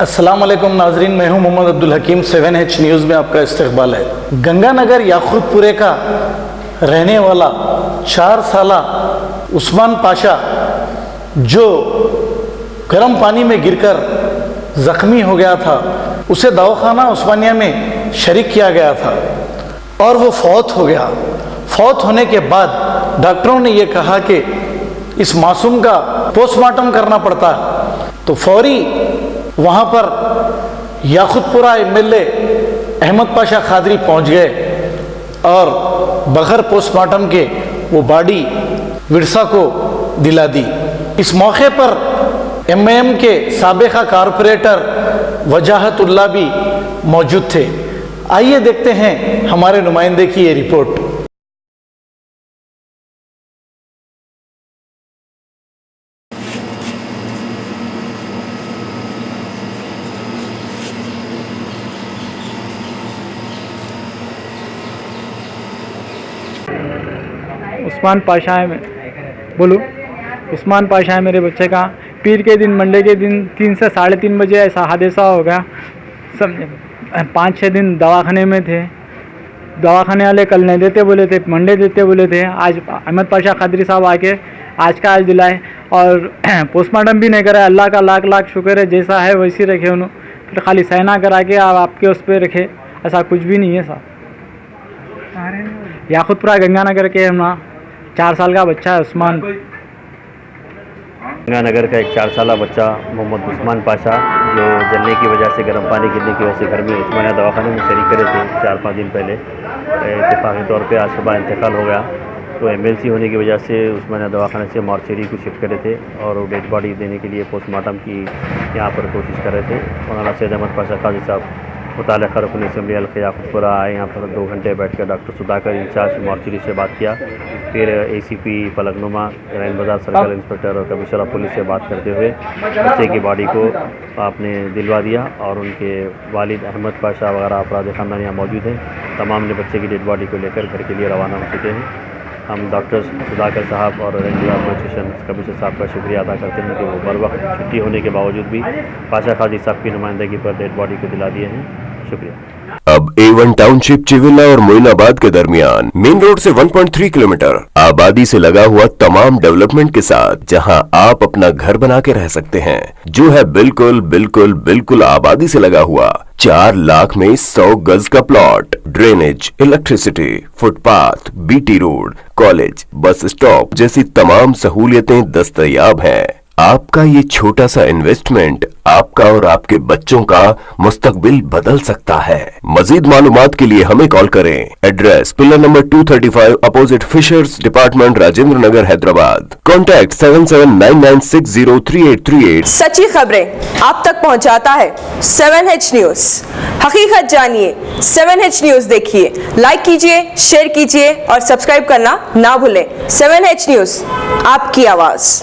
अस्सलाम वालेकुम नाजरीन, मैं हूं मोहम्मद अब्दुल हकीम। 7H न्यूज़ में आपका इस्तकबाल है। गंगानगर याकूतपुरे का रहने वाला 4 साला उस्मान पाशा जो गर्म पानी में गिरकर ज़ख्मी हो गया था, उसे दवाखाना उस्मानिया में शरीक किया गया था और वो फौत हो गया। फौत होने के बाद डॉक्टरों ने ये कहा कि इस मासूम का पोस्टमार्टम करना पड़ता है, तो फौरी वहाँ पर याकूतपुरा MLA अहमद पाशा खादरी पहुँच गए और बगैर पोस्टमार्टम के वो बॉडी विरसा को दिला दी। इस मौके पर MIM के साबिका कारपोरेटर वजाहतुल्लाह भी मौजूद थे। आइए देखते हैं हमारे नुमाइंदे की ये रिपोर्ट। उस्मान पाशा है, बोलो। उस्मान पाशा है मेरे बच्चे का। पीर के दिन, मंडे के दिन 3 से 3:30 बजे ऐसा हादसा हो गया। समझे, 5-6 दिन दवाखाने में थे। दवाखाने वाले कल नहीं देते बोले थे, मंडे देते बोले थे। आज अहमद पाशा खादरी साहब आके आज का आज दिलाए और पोस्टमार्टम भी नहीं करा। अल्लाह का लाख लाख शुक्र है, जैसा है वैसी रखे उन्होंने। फिर खाली सहना करा के आपके उस पर रखे, ऐसा कुछ भी नहीं है साहब। याकूतपुरा गंगानगर के हम 4 साल का बच्चा है उस्मान। गंगानगर का एक 4 साला बच्चा मोहम्मद उस्मान पाशा, जो जलने की वजह से, गर्म पानी गिरने की वजह से घर में उस्मानिया दवाखाने में शरीक करे थे 4-5 दिन पहले। इत्तेफाकी तौर पे आज सुबह इंतकाल हो गया। तो एमरजेंसी होने की वजह से उस्मानिया दवाखाने से मॉर्चरी को शिफ्ट करे थे और डेड बॉडी देने के लिए पोस्टमार्टम की यहाँ पर कोशिश कर रहे थे। मौलाना सैयद अहमद पाशा काजी साहब मुताल्लिक़ा रुकन असेंबली हल्का याकूतपुरा आए। यहाँ पर 2 घंटे बैठकर डॉक्टर सुधाकर इंचार्ज मॉर्चरी से बात किया। फिर ACP फलकनुमा, रैन बाज़ार सर्कल इंस्पेक्टर और कमिश्नर ऑफ पुलिस से बात करते हुए बच्चे की बॉडी को आपने दिलवा दिया और उनके वालिद अहमद पाशा वगैरह अपराध ख़ानदान यहाँ मौजूद हैं। तमाम ने बच्चे की डेड बॉडी को लेकर घर के लिए रवाना हो चुके हैं। हम डॉक्टर सुधाकर साहब और रेंज बाज़ार पुलिस स्टेशन कमिश्नर साहब का शुक्रिया अदा करते हैं कि वो बर वक्त छुट्टी होने के बावजूद भी पाशा खादी साहब की नुमाइंदगी पर डेड बॉडी को दिला दिए हैं। शुक्रिया। अब A1 टाउनशिप चिविला और मोइनाबाद के दरमियान मेन रोड से 1.3 किलोमीटर आबादी से लगा हुआ तमाम डेवलपमेंट के साथ, जहां आप अपना घर बना के रह सकते हैं, जो है बिल्कुल बिल्कुल बिल्कुल आबादी से लगा हुआ। 4 लाख में 100 गज का plot, drainage, electricity, footpath, BT road, college, bus stop जैसी तमाम सहूलियतें दस्तयाब हैं। आपका ये छोटा सा इन्वेस्टमेंट आपका और आपके बच्चों का मुस्तकबिल बदल सकता है। मजीद मालूमात के लिए हमें कॉल करें। Address pillar number 235 opposite fishers department, Rajendra Nagar, Hyderabad. Contact 7799603838। सच्ची खबरें आप तक पहुंचाता है 7H न्यूज। हकीकत जानिए, 7H न्यूज देखिए, लाइक कीजिए, शेयर कीजिए और सब्सक्राइब करना ना भूलें। 7H न्यूज, आपकी आवाज।